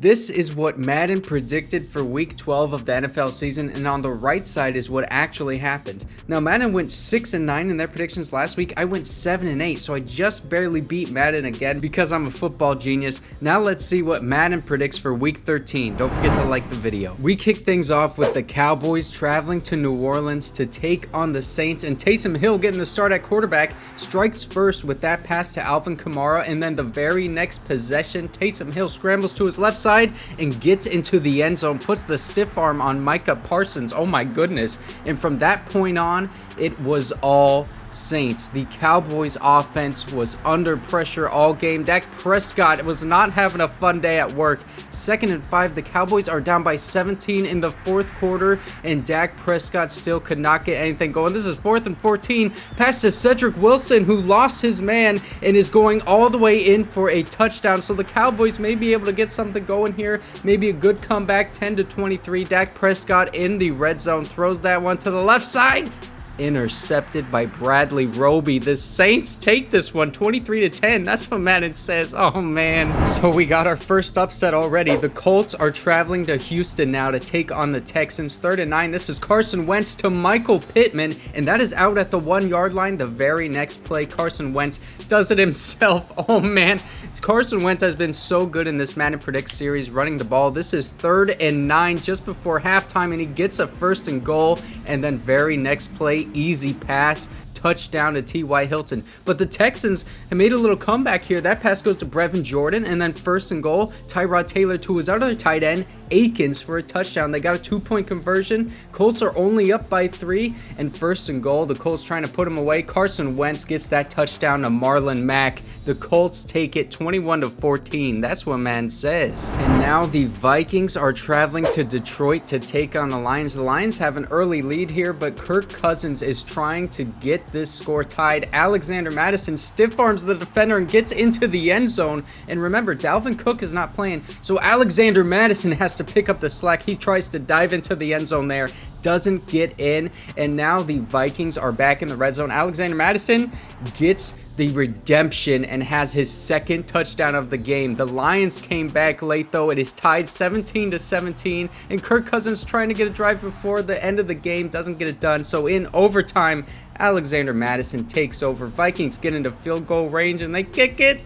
This is what Madden predicted for week 12 of the NFL season, and on the right side is what actually happened. Now, Madden went 6-9 in their predictions last week. I went 7-8, so I just barely beat Madden again because I'm a football genius. Now let's see what Madden predicts for week 13. Don't forget to like the video. We kick things off with the Cowboys traveling to New Orleans to take on the Saints, and Taysom Hill getting the start at quarterback, strikes first with that pass to Alvin Kamara, and then the very next possession, Taysom Hill scrambles to his left side and gets into the end zone, puts the stiff arm on Micah Parsons. Oh my goodness. And from that point on, it was all Saints. The Cowboys offense was under pressure all game. Dak Prescott was not having a fun day at work. 2nd and 5, the Cowboys are down by 17 in the fourth quarter, and Dak Prescott still could not get anything going. This is 4th and 14, pass to Cedric Wilson, who lost his man and is going all the way in for a touchdown. So the Cowboys may be able to get something going here. Maybe a good comeback, 10-23. Dak Prescott in the red zone throws that one to the left side. Intercepted by Bradley Roby. The Saints take this one 23-10. That's what Madden says. Oh man. So we got our first upset already. The Colts are traveling to Houston now to take on the Texans. 3rd and 9. This is Carson Wentz to Michael Pittman, and that is out at the 1-yard line. The very next play, Carson Wentz does it himself. Oh man. Carson Wentz has been so good in this Madden Predict series running the ball. This is 3rd and 9 just before halftime, and he gets a 1st and goal, and then very next play, easy pass, touchdown to T.Y. Hilton. But the Texans have made a little comeback here. That pass goes to Brevin Jordan, and then 1st and goal, Tyrod Taylor to his other tight end, Akins, for a touchdown. They got a 2-point conversion. Colts are only up by 3, and 1st and goal. The Colts trying to put him away. Carson Wentz gets that touchdown to Marlon Mack. The Colts take it 21-14. That's what man says. And now the Vikings are traveling to Detroit to take on the Lions. The Lions have an early lead here, but Kirk Cousins is trying to get this score tied. Alexander Mattison stiff arms the defender and gets into the end zone. And remember, Dalvin Cook is not playing, so Alexander Mattison has to pick up the slack. He tries to dive into the end zone there, doesn't get in, and now the Vikings are back in the red zone. Alexander Mattison gets the redemption and has his 2nd touchdown of the game. The Lions came back late though. It is tied 17-17, and Kirk Cousins trying to get a drive before the end of the game, doesn't get it done. So in overtime, Alexander Mattison takes over. Vikings get into field goal range and they kick it.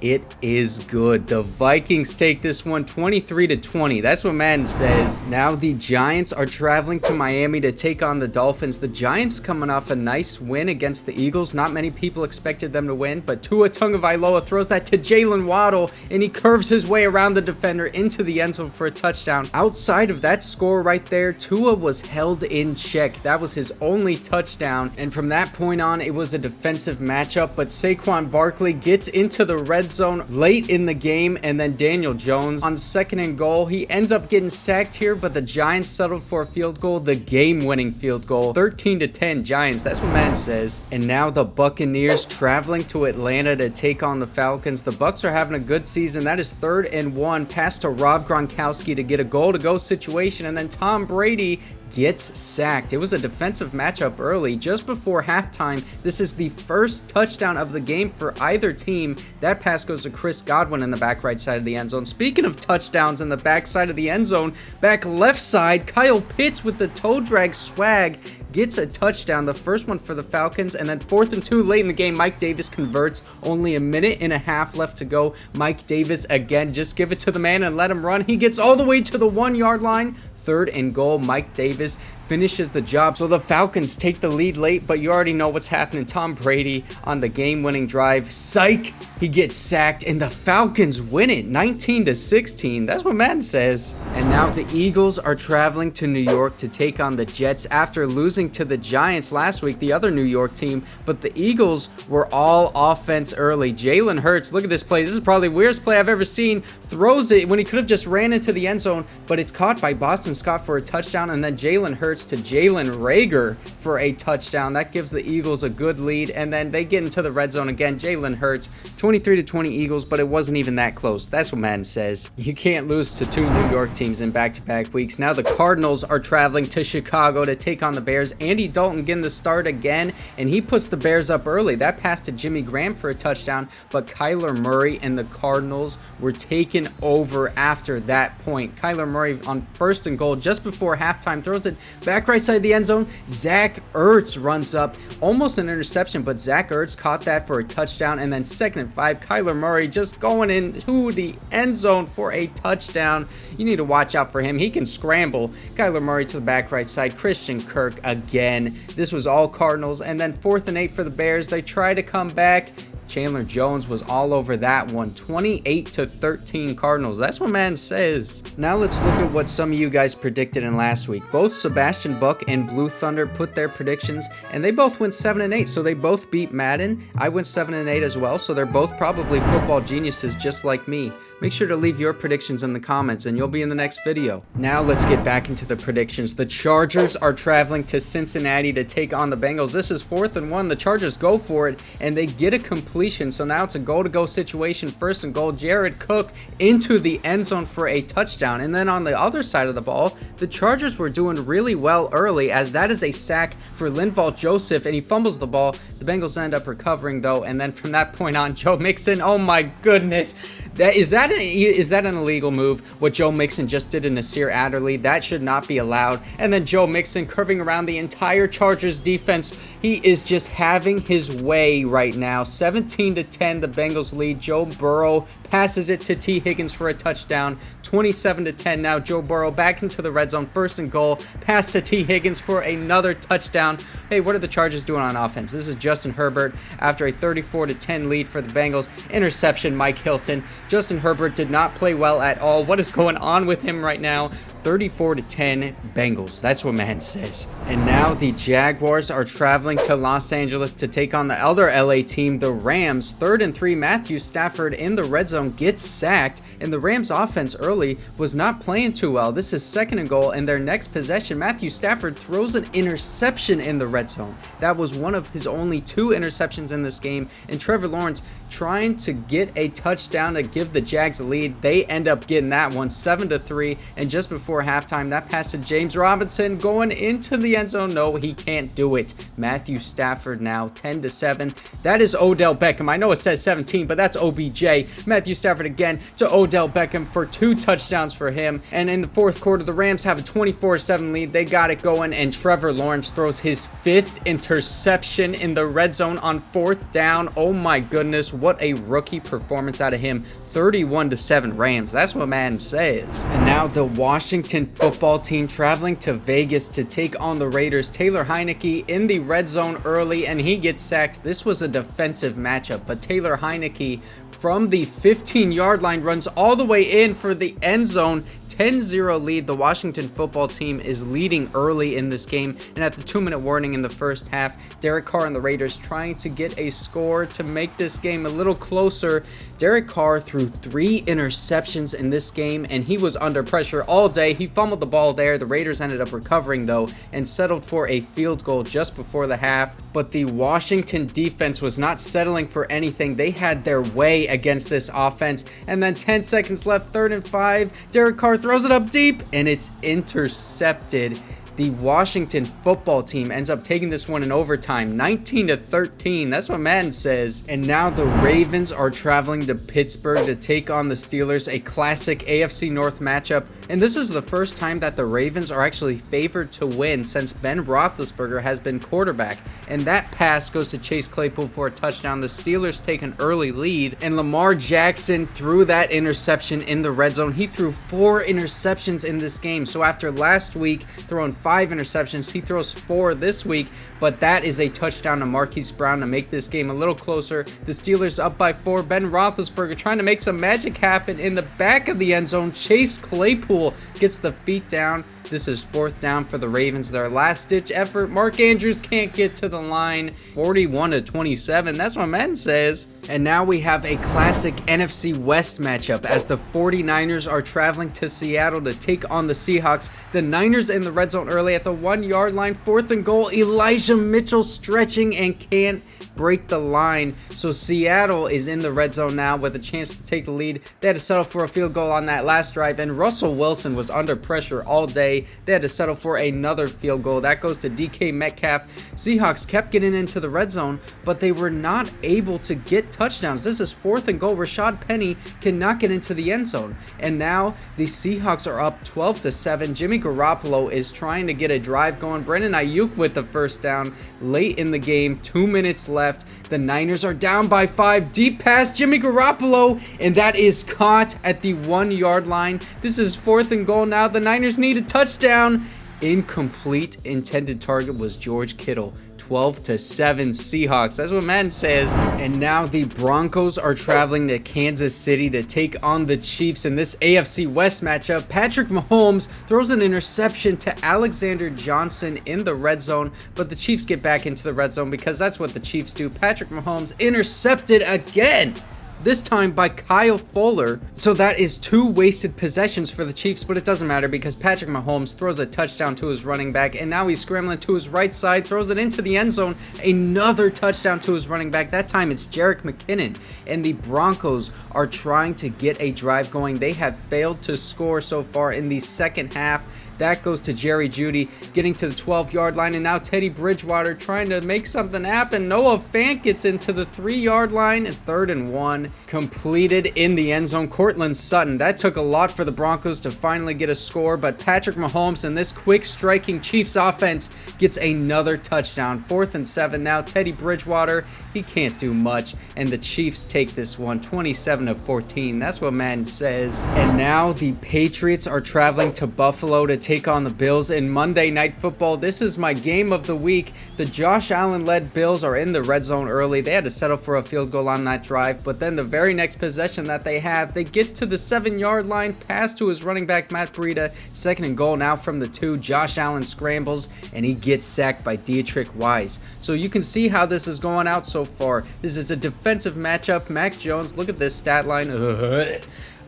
It is good. The Vikings take this one 23-20. That's what Madden says. Now the Giants are traveling to Miami to take on the Dolphins. The Giants coming off a nice win against the Eagles. Not many people expected them to win, but Tua Tagovailoa throws that to Jalen Waddle, and he curves his way around the defender into the end zone for a touchdown. Outside of that score right there, Tua was held in check. That was his only touchdown, and from that point on, it was a defensive matchup, but Saquon Barkley gets into the red zone late in the game, and then Daniel Jones on 2nd and goal, he ends up getting sacked here, but the Giants settled for a field goal, the game-winning field goal, 13-10 Giants. That's what Madden says. And now the Buccaneers traveling to Atlanta to take on the Falcons. The Bucs are having a good season. That is 3rd and 1, pass to Rob Gronkowski to get a goal-to-go situation, and then Tom Brady gets sacked. It was a defensive matchup early, just before halftime. This is the first touchdown of the game for either team. That pass goes to Chris Godwin in the back right side of the end zone. Speaking of touchdowns in the back side of the end zone, back left side, Kyle Pitts with the toe drag swag gets a touchdown, the first one for the Falcons, and then 4th and 2 late in the game, Mike Davis converts. Only a minute and a half left to go. Mike Davis again, just give it to the man and let him run. He gets all the way to the 1-yard line. 3rd and goal, Mike Davis finishes the job. So the Falcons take the lead late, but you already know what's happening. Tom Brady on the game-winning drive. Psych! He gets sacked, and the Falcons win it 19-16. That's what Madden says. And now the Eagles are traveling to New York to take on the Jets after losing to the Giants last week, the other New York team. But the Eagles were all offense early. Jalen Hurts, look at this play. This is probably the weirdest play I've ever seen. Throws it when he could have just ran into the end zone, but it's caught by Boston Scott for a touchdown, and then Jalen Hurts to Jalen Reagor for a touchdown. That gives the Eagles a good lead, and then they get into the red zone again. Jalen Hurts, 23-20 Eagles, but it wasn't even that close. That's what Madden says. You can't lose to two New York teams in back-to-back weeks. Now the Cardinals are traveling to Chicago to take on the Bears. Andy Dalton getting the start again, and he puts the Bears up early. That pass to Jimmy Graham for a touchdown, but Kyler Murray and the Cardinals were taken over after that point. Kyler Murray on 1st and goal just before halftime throws it back right side of the end zone. Zach Ertz runs up, almost an interception, but Zach Ertz caught that for a touchdown. And then 2nd and 5, Kyler Murray just going into the end zone for a touchdown. You need to watch out for him. He can scramble. Kyler Murray to the back right side. Christian Kirk again. This was all Cardinals. And then 4th and 8 for the Bears. They try to come back. Chandler Jones was all over that one. 28-13 Cardinals. That's what Madden says. Now let's look at what some of you guys predicted in last week. Both Sebastian Buck and Blue Thunder put their predictions, and they both went 7-8, so they both beat Madden. I went 7-8 as well, so they're both probably football geniuses just like me. Make sure to leave your predictions in the comments and you'll be in the next video. Now let's get back into the predictions. The Chargers are traveling to Cincinnati to take on the Bengals. This is 4th and 1. The Chargers go for it and they get a completion. So now it's a goal-to-go situation. 1st and goal. Jared Cook into the end zone for a touchdown. And then on the other side of the ball, the Chargers were doing really well early, as that is a sack for Linval Joseph and he fumbles the ball. The Bengals end up recovering though, and then from that point on, Joe Mixon, oh my goodness. Is that an illegal move? What Joe Mixon just did to Nasir Adderley? That should not be allowed. And then Joe Mixon curving around the entire Chargers defense. He is just having his way right now. 17-10, the Bengals lead. Joe Burrow passes it to T. Higgins for a touchdown. 27-10 now. Joe Burrow back into the red zone. 1st and goal. Pass to T. Higgins for another touchdown. Hey, what are the Chargers doing on offense? This is Justin Herbert after a 34-10 lead for the Bengals. Interception, Mike Hilton. Justin Herbert did not play well at all. What is going on with him right now? 34-10 Bengals. That's what Madden says. And now the Jaguars are traveling to Los Angeles to take on the other LA team, the Rams. 3rd and 3, Matthew Stafford in the red zone gets sacked, and the Rams offense early was not playing too well. This is 2nd and goal, and their next possession, Matthew Stafford throws an interception in the red zone. That was one of his only 2 interceptions in this game, and Trevor Lawrence trying to get a touchdown to give the Jags a lead. They end up getting that one 7-3, and just before halftime, that pass to James Robinson going into the end zone. No, he can't do it. Matthew Stafford now 10-7. That is Odell Beckham. I know it says 17, but that's OBJ. Matthew Stafford again to Odell Beckham for 2 touchdowns for him. And in the 4th quarter, the Rams have a 24-7 lead. They got it going, and Trevor Lawrence throws his 5th interception in the red zone on 4th down. Oh my goodness, what a rookie performance out of him. 31-7 Rams. That's what Madden says. And now the Washington football team traveling to Vegas to take on the Raiders. Taylor Heineke in the red zone early, and he gets sacked. This was a defensive matchup, but Taylor Heineke from the 15-yard line runs all the way in for the end zone. 10-0 lead. The Washington football team is leading early in this game, and at the 2-minute warning in the first half, Derek Carr and the Raiders trying to get a score to make this game a little closer. Derek Carr threw 3 interceptions in this game, and he was under pressure all day. He fumbled the ball there. The Raiders ended up recovering though and settled for a field goal just before the half, but the Washington defense was not settling for anything. They had their way against this offense, and then 10 seconds left, 3rd and 5. Derek Carr throws it up deep, and it's intercepted. The Washington football team ends up taking this one in overtime, 19-13. That's what Madden says. And now the Ravens are traveling to Pittsburgh to take on the Steelers, a classic AFC North matchup. And this is the first time that the Ravens are actually favored to win since Ben Roethlisberger has been quarterback. And that pass goes to Chase Claypool for a touchdown. The Steelers take an early lead, and Lamar Jackson threw that interception in the red zone. He threw 4 interceptions in this game. So after last week throwing 5 interceptions, he throws 4 this week, but that is a touchdown to Marquise Brown to make this game a little closer. The Steelers up by 4. Ben Roethlisberger trying to make some magic happen in the back of the end zone. Chase Claypool gets the feet down. This is 4th down for the Ravens, their last-ditch effort. Mark Andrews can't get to the line. 41-27, that's what Madden says. And now we have a classic NFC West matchup as the 49ers are traveling to Seattle to take on the Seahawks. The Niners in the red zone early at the 1-yard line, 4th and goal. Elijah Mitchell stretching and can't break the line. So Seattle is in the red zone now with a chance to take the lead. They had to settle for a field goal on that last drive, and Russell Wilson was under pressure all day. They had to settle for another field goal. That goes to DK Metcalf. Seahawks kept getting into the red zone, but they were not able to get touchdowns. This is 4th and goal. Rashad Penny cannot get into the end zone. And now the Seahawks are up 12-7. Jimmy Garoppolo is trying to get a drive going. Brandon Ayuk with the first down late in the game. 2 minutes left. The Niners are down by 5. Deep pass, Jimmy Garoppolo, and that is caught at the 1-yard line. This is 4th and goal now. The Niners need a touchdown. Incomplete. Intended target was George Kittle. 12-7 Seahawks. That's what Madden says. And now the Broncos are traveling to Kansas City to take on the Chiefs in this AFC West matchup. Patrick Mahomes throws an interception to Alexander Johnson in the red zone, but the Chiefs get back into the red zone because that's what the Chiefs do. Patrick Mahomes intercepted again. This time by Kyle Fuller. So that is 2 wasted possessions for the Chiefs, but it doesn't matter because Patrick Mahomes throws a touchdown to his running back, and now he's scrambling to his right side, throws it into the end zone. Another touchdown to his running back. That time it's Jerick McKinnon, and the Broncos are trying to get a drive going. They have failed to score so far in the second half. That goes to Jerry Jeudy getting to the 12-yard line, and now Teddy Bridgewater trying to make something happen. Noah Fant gets into the 3-yard line, and 3rd and 1 completed in the end zone. Cortland Sutton, that took a lot for the Broncos to finally get a score, but Patrick Mahomes and this quick striking Chiefs offense gets another touchdown. 4th and 7 now. Teddy Bridgewater, he can't do much, and the Chiefs take this one 27-14. That's what Madden says. And now the Patriots are traveling to Buffalo to take on the Bills in Monday Night Football. This is my game of the week. The Josh Allen-led Bills are in the red zone early. They had to settle for a field goal on that drive, but then the very next possession that they have, they get to the 7-yard line, pass to his running back, Matt Breida. 2nd and goal now from the 2. Josh Allen scrambles, and he gets sacked by Dietrich Wise. So you can see how this is going out so far. This is a defensive matchup. Mac Jones, look at this stat line.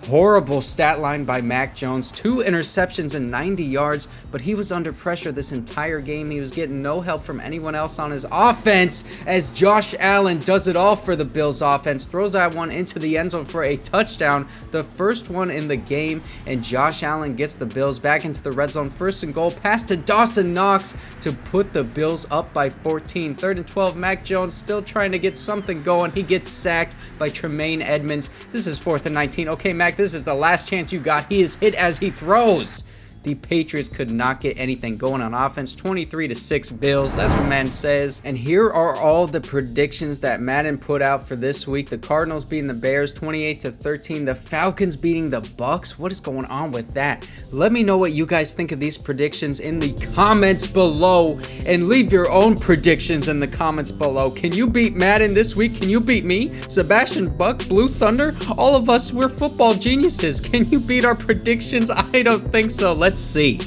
Horrible stat line by Mac Jones. 2 interceptions and 90 yards, but he was under pressure this entire game. He was getting no help from anyone else on his offense as Josh Allen does it all for the Bills offense. Throws that one into the end zone for a touchdown, the first one in the game, and Josh Allen gets the Bills back into the red zone. 1st and goal, pass to Dawson Knox to put the Bills up by 14. 3rd and 12, Mac Jones still trying to get something going. He gets sacked by Tremaine Edmonds. This is 4th and 19. Okay, Mac, this is the last chance you got. He is hit as he throws. The Patriots could not get anything going on offense. 23-6 Bills. That's what Madden says. And here are all the predictions that Madden put out for this week. The Cardinals beating the Bears 28-13. The Falcons beating the Bucs. What is going on with that? Let me know what you guys think of these predictions in the comments below. And leave your own predictions in the comments below. Can you beat Madden this week? Can you beat me? Sebastian Buck, Blue Thunder? All of us, we're football geniuses. Can you beat our predictions? I don't think so. Let's see.